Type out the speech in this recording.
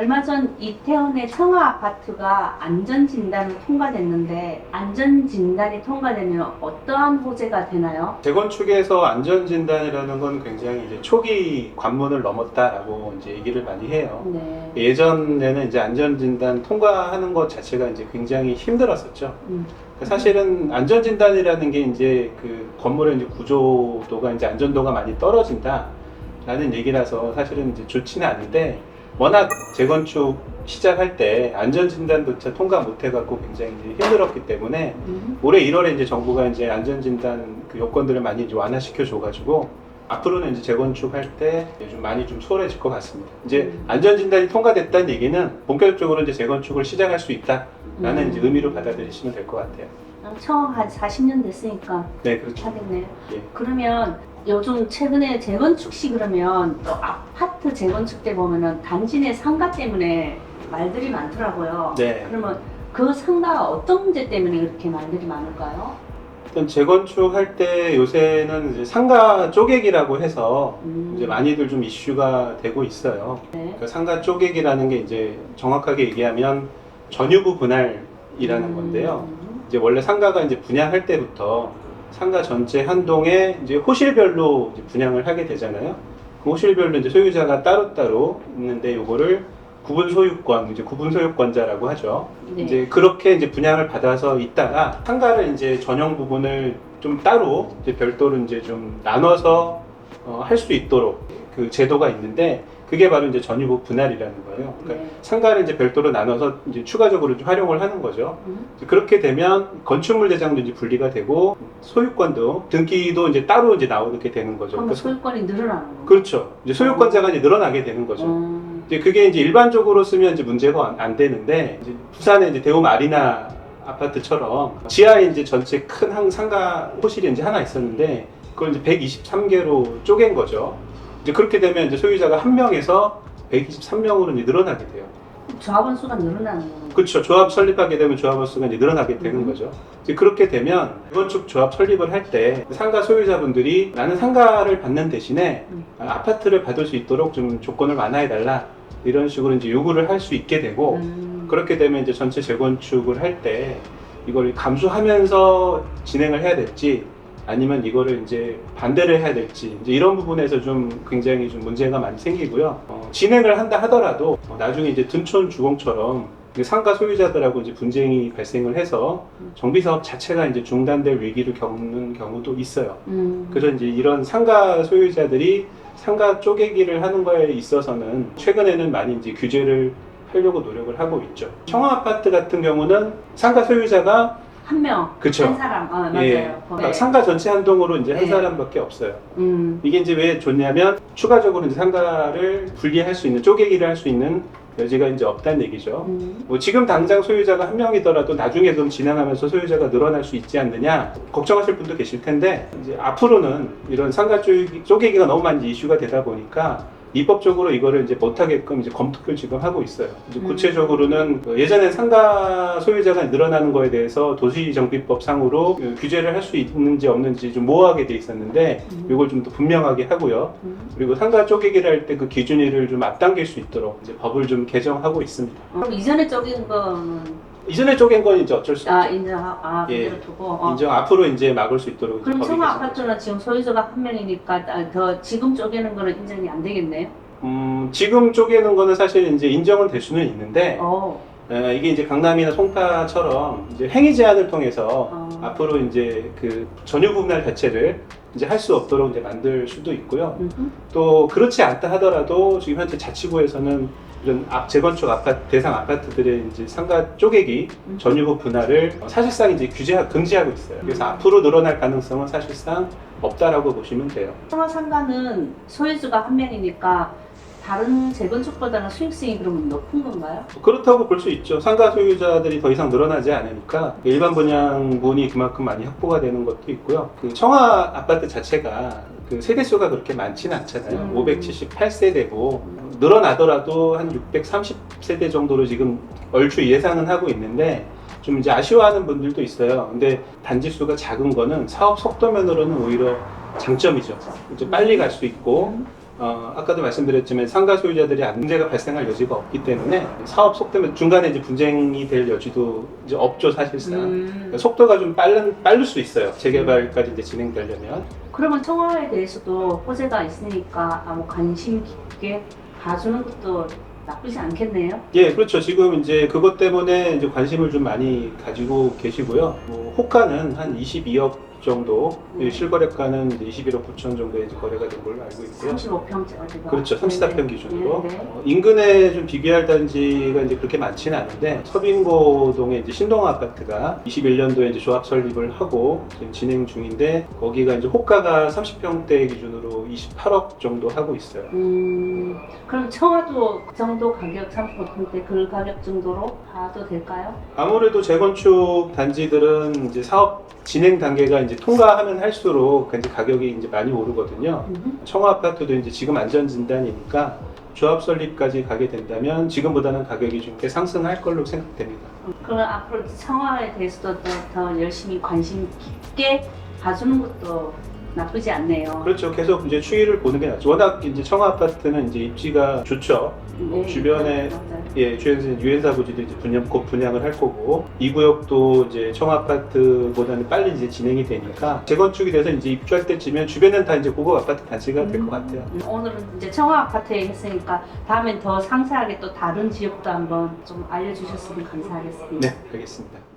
얼마 전 이태원의 청아 아파트가 안전진단을 통과됐는데 안전진단이 통과되면 어떠한 호재가 되나요? 재건축에서 안전진단이라는 건 굉장히 이제 초기 관문을 넘었다라고 이제 얘기를 많이 해요. 네. 예전에는 이제 안전진단 통과하는 것 자체가 이제 굉장히 힘들었었죠. 사실은 안전진단이라는 게 이제 그 건물의 이제 구조도가 이제 안전도가 많이 떨어진다라는 얘기라서 사실은 이제 좋지는 않은데 워낙 재건축 시작할 때 안전진단조차 통과 못 해갖고 굉장히 이제 힘들었기 때문에 올해 1월에 이제 정부가 이제 안전진단 그 요건들을 많이 이제 완화시켜 줘가지고 앞으로는 이제 재건축할 때 좀 많이 좀 수월해질 것 같습니다. 이제 안전진단이 통과됐다는 얘기는 본격적으로 이제 재건축을 시작할 수 있다라는 이제 의미로 받아들이시면 될 것 같아요. 처음 한 40년 됐으니까 네, 그렇죠. 하겠네요. 예. 그러면 요즘 최근에 재건축시 그러면 또 아파트 재건축 때 보면은 단지 내 상가 때문에 말들이 많더라고요. 네. 그러면 그 상가가 어떤 문제 때문에 그렇게 말들이 많을까요? 일단 재건축할 때 요새는 이제 상가 쪼개기라고 해서 이제 많이들 좀 이슈가 되고 있어요. 네. 그 상가 쪼개기라는 게 이제 정확하게 얘기하면 전유부 분할이라는 건데요. 이제 원래 상가가 이제 분양할 때부터 상가 전체 한 동에 이제 호실별로 이제 분양을 하게 되잖아요. 그 호실별로 이제 소유자가 따로따로 있는데 요거를 구분 소유권, 이제 구분 소유권자라고 하죠. 네. 이제 그렇게 이제 분양을 받아서 있다가 상가를 이제 전용 부분을 좀 따로 이제 별도로 이제 좀 나눠서 할 수 있도록 그 제도가 있는데 그게 바로 이제 전유부 분할이라는 거예요. 그러니까 네. 상가를 이제 별도로 나눠서 이제 추가적으로 좀 활용을 하는 거죠. 그렇게 되면 건축물 대장도 이제 분리가 되고 소유권도 등기도 이제 따로 이제 나오게 되는 거죠. 그러면 소유권이 늘어나는 거예요? 그렇죠. 이제 소유권자가 이제 늘어나게 되는 거죠. 이제 그게 이제 일반적으로 쓰면 이제 문제가 안 되는데 이제 부산의 이제 대우 마리나 아파트처럼 지하에 이제 전체 큰 상가 호실이 이제 하나 있었는데 그걸 이제 123개로 쪼갠 거죠. 이제 그렇게 되면 이제 소유자가 한 명에서 123명으로 이제 늘어나게 돼요. 조합원 수가 늘어나는 거예요? 그렇죠. 조합 설립하게 되면 조합원 수가 이제 늘어나게 되는 거죠. 이제 그렇게 되면 재건축 조합 설립을 할 때 상가 소유자분들이 나는 상가를 받는 대신에 아파트를 받을 수 있도록 좀 조건을 완화해달라 이런 식으로 이제 요구를 할 수 있게 되고 그렇게 되면 이제 전체 재건축을 할 때 이걸 감수하면서 진행을 해야 될지 아니면 이거를 이제 반대를 해야 될지 이제 이런 부분에서 좀 굉장히 좀 문제가 많이 생기고요. 진행을 한다 하더라도 나중에 이제 둔촌 주공처럼 상가 소유자들하고 이제 분쟁이 발생을 해서 정비 사업 자체가 이제 중단될 위기를 겪는 경우도 있어요. 그래서 이제 이런 상가 소유자들이 상가 쪼개기를 하는 거에 있어서는 최근에는 많이 이제 규제를 하려고 노력을 하고 있죠. 청아 아파트 같은 경우는 상가 소유자가 한 명, 그쵸. 한 사람, 맞아요. 예. 네. 상가 전체 한 동으로 이제 한 네. 사람밖에 없어요. 음. 이게 이제 왜 좋냐면 추가적으로 이제 상가를 분리할 수 있는 쪼개기를 할 수 있는 여지가 이제 없다는 얘기죠. 뭐 지금 당장 소유자가 한 명이더라도 나중에 좀 진행하면서 소유자가 늘어날 수 있지 않느냐 걱정하실 분도 계실 텐데 이제 앞으로는 이런 상가 쪼개기가 너무 많이 이슈가 되다 보니까 입법적으로 이거를 이제 못하게끔 이제 검토를 지금 하고 있어요. 이제 구체적으로는 예전에 상가 소유자가 늘어나는 거에 대해서 도시정비법 상으로 규제를 할 수 있는지 없는지 좀 모호하게 돼 있었는데 이걸 좀 더 분명하게 하고요. 그리고 상가 쪼개기를 할 때 그 기준일을 좀 앞당길 수 있도록 이제 법을 좀 개정하고 있습니다. 그럼 이전에 쪼갠 거는 이전에 쪼갠 건 이제 어쩔 수 없죠. 인정하고 예. 그대로 두고 인정 앞으로 이제 막을 수 있도록 이제 그럼 법이 청아 개정되죠. 아파트는 지금 소유자가 한 명이니까 더 지금 쪼개는 거는 인정이 안 되겠네요? 지금 쪼개는 거는 사실 이제 인정은 될 수는 있는데 이게 이제 강남이나 송파처럼 이제 행위 제한을 통해서 앞으로 이제 그 전유 분할 자체를 이제 할 수 없도록 이제 만들 수도 있고요. 또 그렇지 않다 하더라도 지금 현재 자치구에서는 이런 재건축 아파트 대상 아파트들의 이제 상가 쪼개기 전유부 분할을 사실상 이제 금지하고 있어요. 그래서 앞으로 늘어날 가능성은 사실상 없다라고 보시면 돼요. 청아 상가는 소유주가 한 명이니까 다른 재건축보다는 수익성이 그러면 높은 건가요? 그렇다고 볼 수 있죠. 상가 소유자들이 더 이상 늘어나지 않으니까 일반 분양분이 그만큼 많이 확보가 되는 것도 있고요. 그 청아 아파트 자체가 그 세대수가 그렇게 많지는 않잖아요. 578세대고 늘어나더라도 한 630세대 정도로 지금 얼추 예상은 하고 있는데 좀 이제 아쉬워하는 분들도 있어요. 근데 단지 수가 작은 거는 사업 속도면으로는 오히려 장점이죠. 이제 빨리 갈 수 있고 아까도 말씀드렸지만 상가 소유자들이 문제가 발생할 여지가 없기 때문에 사업 속도면 중간에 이제 분쟁이 될 여지도 이제 없죠 사실상. 그러니까 속도가 좀 빠를 수 있어요. 재개발까지 이제 진행되려면. 그러면 청와에 대해서도 호재가 있으니까 뭐 관심 깊게 봐주는 것도 나쁘지 않겠네요. 예, 그렇죠. 지금 이제 그것 때문에 이제 관심을 좀 많이 가지고 계시고요. 뭐 호가는 한 22억 정도, 실거래가는 이제 21억 9천 정도의 이제 거래가 된 걸로 알고 있고요. 35평짜리가. 그렇죠. 34평 기준으로. 네. 인근에 좀 비교할 단지가 이제 그렇게 많지는 않은데, 서빙고동에 이제 신동 아파트가 21년도에 이제 조합 설립을 하고 지금 진행 중인데, 거기가 이제 호가가 30평대 기준으로 28억 정도 하고 있어요. 그럼 청와도 그 정도 가격 35평대 그 가격 정도로 봐도 될까요? 아무래도 재건축 단지들은 이제 사업 진행 단계가 이제 통과하면 할수록 이제 가격이 이제 많이 오르거든요. 청와 아파트도 이제 지금 안전 진단이니까 조합 설립까지 가게 된다면 지금보다는 가격이 좀 꽤 상승할 걸로 생각됩니다. 그러면 앞으로 청와에 대해서도 더 열심히 관심 깊게 봐주는 것도 나쁘지 않네요. 그렇죠. 계속 이제 추이를 보는 게 낫죠. 워낙 이제 청와 아파트는 이제 입지가 좋죠. 네, 주변에 맞아요. 예, 주변에서 유엔사 부지도 이제 곧 분양을 할 거고, 이 구역도 이제 청와 아파트보다는 빨리 이제 진행이 되니까 재건축이 돼서 이제 입주할 때쯤엔 주변은 다 이제 고급 아파트 단지가 될 것 같아요. 오늘은 이제 청와 아파트에 했으니까 다음엔 더 상세하게 또 다른 지역도 한번 좀 알려주셨으면 감사하겠습니다. 네, 알겠습니다.